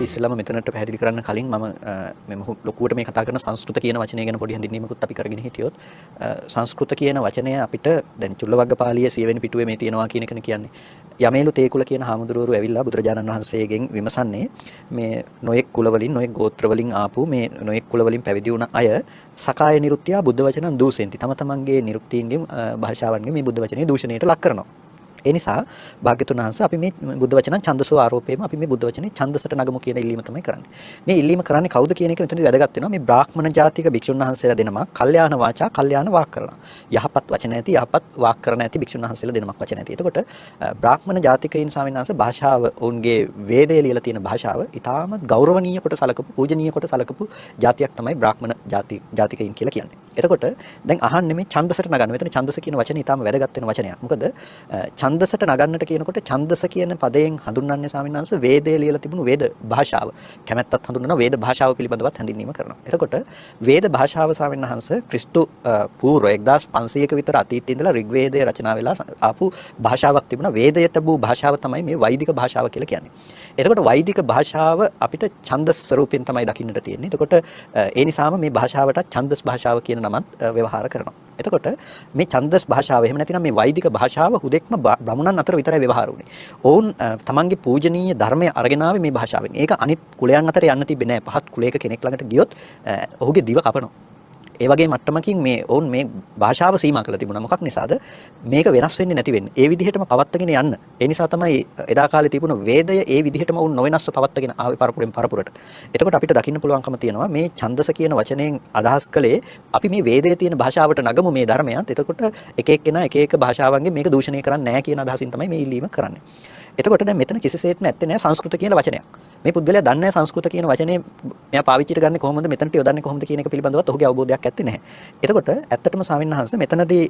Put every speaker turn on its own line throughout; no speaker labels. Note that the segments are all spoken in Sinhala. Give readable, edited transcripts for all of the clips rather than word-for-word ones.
ඉස්සෙල්ලාම මෙතනට පැහැදිලි කරන්න කලින් මම මෙම ලොකුවට මේ කතා කරන සංස්කෘත කියන වචනය ගැන පොඩි හඳුන්වීමකුත් අපි කරගෙන හිටියොත් සංස්කෘත කියන වචනය අපිට දැන් චුල්ලවග්ගපාලියේ 100 වෙනි පිටුවේ මේ තියෙනවා කියන එකනේ කියන්නේ. යමේලු තේකුල කියන හාමුදුරුවෝ ඇවිල්ලා බුදුරජාණන් වහන්සේගෙන් විමසන්නේ මේ නොයෙක් කුල වලින් නොයෙක් ගෝත්‍ර වලින් ආපු මේ නොයෙක් කුල වලින් පැවිදි වුණ අය සකාය නිරුක්තිය බුද්ධ වචනන් දූෂෙන්ති. තම තමන්ගේ නිරුක්තීන්ගේ භාෂාවන්ගේ මේ බුද්ධ වචනේ දූෂණයට ලක් කරනවා. ඒ නිසා භාග්‍යතුන් වහන්සේ අපි මේ බුද්ධ වචන ඡන්දසෝ ආරෝපේම අපි මේ බුද්ධ වචනේ ඡන්දසට නගමු කියන ඉල්ලීම තමයි කරන්නේ. මේ ඉල්ලීම කරන්නේ කවුද කියන එක මෙතනදී වැදගත් වෙනවා. මේ බ්‍රාහ්මණ ජාතික භික්ෂුන් වහන්සේලා දෙනමක් කල්යාණ වාචා කල්යාණ වාක් කරනවා. යහපත් වචන ඇති යහපත් වාක් කරන ඇති භික්ෂුන් වහන්සේලා දෙනමක් වචන ඇති. එතකොට බ්‍රාහ්මණ ජාතිකයින් ස්වාමීන් වහන්සේ භාෂාව ඔවුන්ගේ වේදයේ ලියලා තියෙන භාෂාව ඉතාමත් ගෞරවනීය කොට සලකපු පූජනීය කොට සලකපු ජාතියක් තමයි බ්‍රාහ්මණ ජාතිකයින් කියලා කියන්නේ. එතකොට දැන් අහන්නේ මේ ඡන්දසට නගන්න. මෙතන ඡන්දස කියන වචනේ ඉතාම වැදගත් වෙන වචනයක්. මොකද ඡන්දසට නගන්නට කියනකොට ඡන්දස කියන පදයෙන් හඳුන්වන්නේ ස්වාමීන් වහන්සේ වේදයේ ලියලා තිබුණු වේද භාෂාව. කැමැත්තත් හඳුන්වනවා වේද භාෂාව පිළිබඳවත් හැඳින්වීම කරනවා. එතකොට වේද භාෂාව ස්වාමීන් වහන්සේ ක්‍රිස්තු පූර්ව 1500ක විතර අතීතයේ ඉඳලා ඍග්වේදයේ රචනා වෙලා ආපු භාෂාවක් තිබුණා. වේදයේ තිබූ භාෂාව තමයි මේ වෛදික භාෂාව කියලා කියන්නේ. එතකොට වෛදික භාෂාව අපිට ඡන්දස් ස්වරූපයෙන් තමයි දකින්නට තියෙන්නේ. එතකොට ඒ නිසාම මේ භාෂාවට ඡන්දස් භාෂාව කියන නමත් ව්‍යවහාර කරනවා. එතකොට මේ ඡන්දස් භාෂාව එහෙම නැතිනම් මේ වෛදික භාෂාව හුදෙක්ම බ්‍රාහ්මණන් අතර විතරයි ව්‍යවහාර වුනේ. ඔවුන් තමන්ගේ පූජනීය ධර්මය අරගෙන ආවේ මේ භාෂාවෙන්. ඒක අනිත් කුලයන් අතර යන්න තිබෙන්නේ නැහැ. පහත් කුලයක කෙනෙක් ළඟට ගියොත් ඔහුගේ දිව කපනවා. ඒ වගේ මට්ටමකින් මේ ඔවුන් මේ භාෂාව සීමා කරලා තිබුණා. මොකක් නිසාද? මේක වෙනස් වෙන්නේ නැති වෙන්නේ. ඒ විදිහටම පවත්වාගෙන යන්න. ඒ නිසා තමයි එදා කාලේ තිබුණ වේදය ඒ විදිහටම ඔවුන් නොවෙනස්ව පවත්වාගෙන ආවේ පරපුරෙන් පරපුරට. එතකොට අපිට දකින්න පුළුවන්කම තියෙනවා මේ ඡන්දස කියන වචනයෙන් අදහස් කළේ අපි මේ වේදයේ තියෙන භාෂාවට නගමු මේ ධර්මයත්. එතකොට එක එක්කෙනා එක එක භාෂාවන්ගෙන් මේක දූෂණය කරන්නේ නැහැ කියන අදහසින් තමයි මේ ඉල්ලීම කරන්නේ. එතකොට දැන් මෙතන කිසිසේත්ම ඇත්තේ නැහැ සංස්කෘත කියන වචනයක්. මේ පුද්ගලයා දන්නේ නැහැ සංස්කෘත කියන වචනේ එයා පාවිච්චි කරන්නේ කොහොමද මෙතනට යොදන්නේ කොහොමද කියන එක පිළිබඳවත් ඔහුගේ අවබෝධයක් ඇත්තේ නැහැ. එතකොට ඇත්තටම ස්වාමීන් වහන්සේ මෙතනදී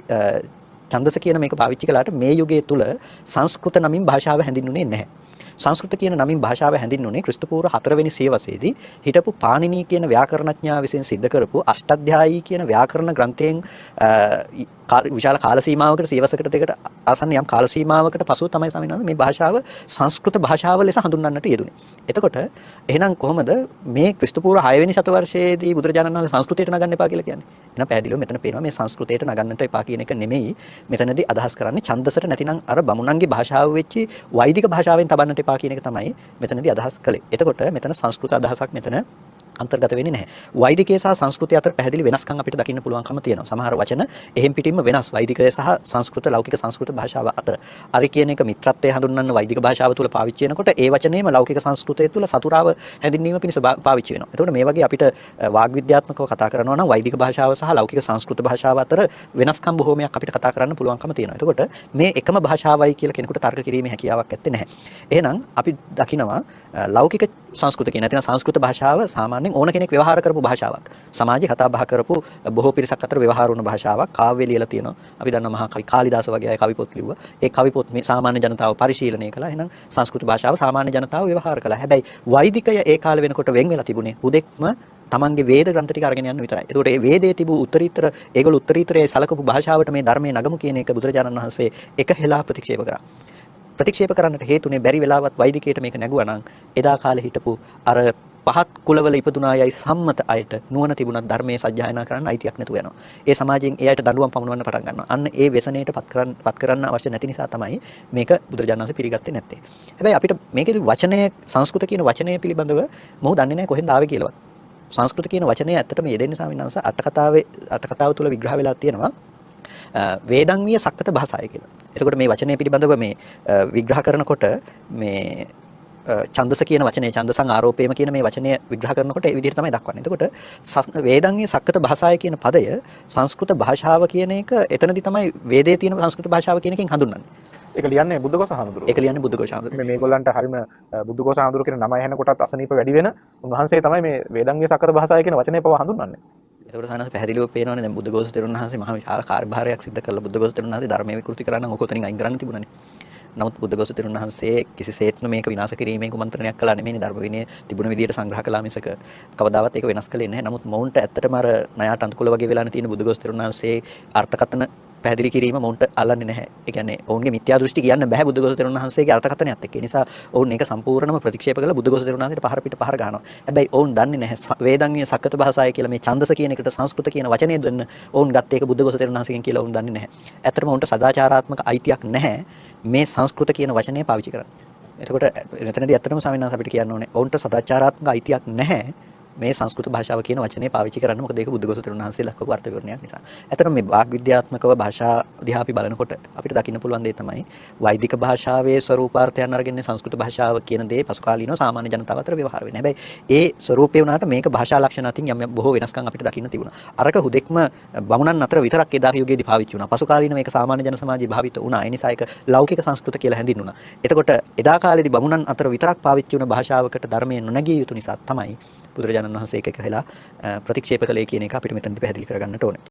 ඡන්දස කියන මේක පාවිච්චි කළාට මේ යුගයේ තුල සංස්කෘත නමින් භාෂාව හැඳින්වුනේ නැහැ. සංස්කෘත කියන නමින් භාෂාව හැඳින්වුනේ ක්‍රිස්තු පූර්ව 4 වෙනි සියවසේදී හිටපු පාණිනී කියන ව්‍යාකරණඥයා විසින් සිද්ධ කරපු අෂ්ටාධ්‍යායී කියන ව්‍යාකරණ ග්‍රන්ථයෙන් විශාල කාල සීමාවකට සියවසකට දෙකට ආසන්න යම් කාල සීමාවකට පසුව තමයි ස්වාමීන් වහන්සේ මේ භාෂාව සංස්කෘත භාෂාව ලෙස හඳුන්වන්නට යෙදුනේ. එතකොට එහෙනම් කොහොමද මේ ක්‍රිස්තු පූර්ව 6 වෙනි ශතවර්ෂයේදී බුදුරජාණන් වහන්සේ සංස්කෘතයට නගන්න එපා කියලා කියන්නේ? එහෙනම් පැහැදිලිව මෙතන පේනවා මේ සංස්කෘතයට නගන්නට එපා කියන එක නෙමෙයි මෙතනදී අදහස් කරන්නේ ඡන්දසට නැතිනම් අර බමුණන්ගේ භාෂාව වෙච්චි වෛදික භාෂාවෙන් තබන්නට එපා කියන එක තමයි මෙතනදී අදහස් කළේ. එතකොට මෙතන සංස්කෘත අදහසක් මෙතන අන්තර්ගත වෙන්නේ නැහැ. වෛදිකය සහ සංස්කෘතය අතර පැහැදිලි වෙනස්කම් අපිට දකින්න පුළුවන්කම තියෙනවා. සමහර වචන එහෙම් පිටින්ම වෙනස් වෛදිකය සහ සංස්කෘත ලෞකික සංස්කෘත භාෂාව අතර. අරි කියන එක මිත්‍රත්වයේ හඳුන්වන වෛදික භාෂාව තුල පාවිච්චි වෙනකොට ඒ වචනේම ලෞකික සංස්කෘතය තුල සතුරාව හැඳින්වීම පිණිස පාවිච්චි වෙනවා. එතකොට මේ වගේ අපිට වාග් විද්‍යාත්මකව කතා කරනවා නම් වෛදික භාෂාව සහ ලෞකික සංස්කෘත භාෂාව අතර වෙනස්කම් බොහෝමයක් අපිට කතා කරන්න පුළුවන්කම තියෙනවා. එතකොට මේ එකම භාෂාවයි කියලා කෙනෙකුට තර්ක කිරීමේ හැකියාවක් ඇත්තේ නැහැ. එහෙනම් අපි දකිනවා ලෞකික සංස්කෘත කියන නැත්නම් සංස්කෘත භාෂාව සාමාන්‍යයෙන් ඕන කෙනෙක් ව්‍යවහාර කරපු භාෂාවක්. සමාජයේ කතා බහ කරපු බොහෝ පිරිසක් අතර ව්‍යවහාර වුණ භාෂාවක්. කාව්‍ය ලියලා තියෙනවා. අපි දන්නවා මහා කවි කාලිදාස වගේ අය කවි පොත් ලිව්වා. ඒ කවි පොත් මේ සාමාන්‍ය ජනතාව පරිශීලනය කළා. එහෙනම් සංස්කෘත භාෂාව සාමාන්‍ය ජනතාව ව්‍යවහාර කළා. හැබැයි වෛදිකය ඒ කාලේ වෙනකොට වෙන් වෙලා තිබුණේ හුදෙක්ම තමන්ගේ වේද ග්‍රන්ථ ටික අරගෙන යන්න විතරයි. ඒකට මේ වේදයේ තිබූ උත්තරීතර ඒගොල්ලෝ උත්තරීතරයේ සලකපු භාෂාවට මේ ධර්මයේ නගමු කියන එක බුදුරජාණන් වහන්සේ එක හෙලා ප්‍රතික්ෂේප කරා. ප්‍රතික්ෂේප කරන්නට හේතුනේ බැරි වෙලාවත් වෛදිකයට මේක නැගුවා නම් එදා කාලේ හිටපු අර පහත් කුලවල ඉපදුනායයි සම්මත අයට නුවණ තිබුණත් ධර්මයේ සජ්ජායනා කරන්න අයිතියක් නැතුව යනවා. ඒ සමාජයෙන් ඒ අයට දඬුවම් පමුණවන්න පටන් ගන්නවා. අන්න ඒ වෙසණයට පත් කරන්න අවශ්‍ය නැති නිසා තමයි මේක බුදුරජාණන් වහන්සේ පිළිගත්තේ නැත්තේ. හැබැයි අපිට මේකේ වචනය සංස්කෘත කියන වචනය පිළිබඳව මොහු දන්නේ නැහැ කොහෙන්ද ආවේ කියලාවත්. සංස්කෘත කියන වචනය ඇත්තටම යෙදෙන්නේ ස්වාමීන් වහන්සේ අට කතාව තුල විග්‍රහ වෙලා තියෙනවා. වේදංගීය සක්කත භාෂාය කියලා. එතකොට මේ වචනය පිළිබඳව මේ විග්‍රහ කරනකොට මේ ඡන්දස කියන වචනේ ඡන්දසං ආරෝපේම කියන මේ වචනය විග්‍රහ කරනකොට ඒ විදිහට තමයි දක්වන්නේ. එතකොට වේදංගීය සක්කත භාෂාය කියන පදය සංස්කෘත භාෂාව කියන එක එතනදී තමයි වේදයේ තියෙන සංස්කෘත භාෂාව කියන එකෙන් හඳුන්වන්නේ.
ඒක ලියන්නේ බුද්ධඝෝෂ හාමුදුරුවෝ.
ඒක ලියන්නේ බුද්ධඝෝෂ හාමුදුරුවෝ.
මේගොල්ලන්ට හරිම බුද්ධඝෝෂ හාමුදුරුවෝ කියන නම ඇහෙනකොටත් අසනීප වැඩි වෙන උන්වහන්සේ තමයි මේ වේදංගීය සක්කත භාෂාය කියන වචනේ පව හඳුන්වන්නේ.
ඒකට සානස් පැහැදිලිව පේනවනේ දැන් බුද්ධඝෝෂ තෙරුන් වහන්සේ මහා විශාල කාර්යභාරයක් සිදු කළා. බුද්ධඝෝෂ තෙරුන් වහන්සේ ධර්මයේ විකෘති කරන්න ඕක උතනින් අයින් කරන්න තිබුණානේ. නමුත් බුද්ධඝෝෂ තෙරුන් වහන්සේ කිසිසේත්ම මේක විනාශ කිරීමේ කුමන්ත්‍රණයක් කළා නෙමෙයි. ධර්ම විනය තිබුණ විදියට සංග්‍රහ කළා මිසක කවදාවත් ඒක වෙනස් කළේ නැහැ. නමුත් මොවුන්ට ඇත්තටම අර ණයට අන්තකුල වගේ වෙලානේ තියෙන බුද්ධඝෝෂ තෙරුන් වහන්සේ අර්ථකථන පැහැදිලි කිරීම මොන්ට අල්ලන්නේ නැහැ. ඒ කියන්නේ ඔවුන්ගේ මිත්‍යා දෘෂ්ටි කියන්න බෑ බුදුගොස තෙරුන් වහන්සේගේ අර්ථකථනයත් එක්ක. ඒ නිසා ඔවුන් ඒක සම්පූර්ණයෙන්ම ප්‍රතික්ෂේප කරලා බුදුගොස තෙරුන් වහන්සේට පහර පිට පහර ගන්නවා. හැබැයි ඔවුන් දන්නේ නැහැ වේදන්විය සක්කත භාෂාවයි කියලා මේ ඡන්දස කියන එකට සංස්කෘත කියන වචනේ දෙන්න ඔවුන් ගත්ත ඒක බුදුගොස තෙරුන් වහන්සේගෙන් කියලා ඔවුන් දන්නේ නැහැ. ඇත්තටම ඔවුන්ට සදාචාරාත්මක අයිතියක් නැහැ මේ සංස්කෘත කියන වචනේ පාවිච්චි කරන්න. එතකොට එතනදී ඇත්තටම ස්වාමීන් වහන්සේ අපිට කියන්න ඕනේ ඔවුන්ට සදාචාරාත්මක අයිතියක් නැහැ මේ සංස්කෘත භාෂාව කියන වචනේ පාවිච්චි කරන්න. මොකද ඒක බුදුගොස තෙරුන් වහන්සේ ලක්වපු අර්ථ විවරණයක් නිසා. ඇත්තටම මේ වාග් විද්‍යාත්මකව භාෂා දිහා අපි බලනකොට අපිට දකින්න පුළුවන් දේ තමයි වෛදික භාෂාවේ ස්වරූපාර්ථයන් අරගෙන සංස්කෘත භාෂාව කියන දේ පසු කාලීනව සාමාන්‍ය ජනතාව අතර ව්‍යවහාර වෙන්නේ. හැබැයි ඒ ස්වරූපේ වුණාට මේක භාෂා ලක්ෂණ අතින් යම් බොහෝ වෙනස්කම් අපිට දකින්න තිබුණා. අරක හුදෙක්ම බමුණන් අතර විතරක් එදා යුගයේදී පාවිච්චි වුණා. පසු කාලීනව මේක සාමාන්‍ය ජන සමාජයේ භාවිත වුණා. ඒ නිසා ඒක ලෞකික සංස්කෘත කියලා හැඳින්වුණා. එතකොට එදා කාලේදී බමුණන් අතර විතරක් පාවිච්චි වුණ භාෂාවකට ධර්මයේ නොනැගිය යුතු නිසා තමයි බුදුරජාණන් වහන්සේ එක එක වෙලා ප්‍රතික්ෂේප කළේ කියන එක අපිට මෙතනදී පැහැදිලි කරගන්නට ඕනේ.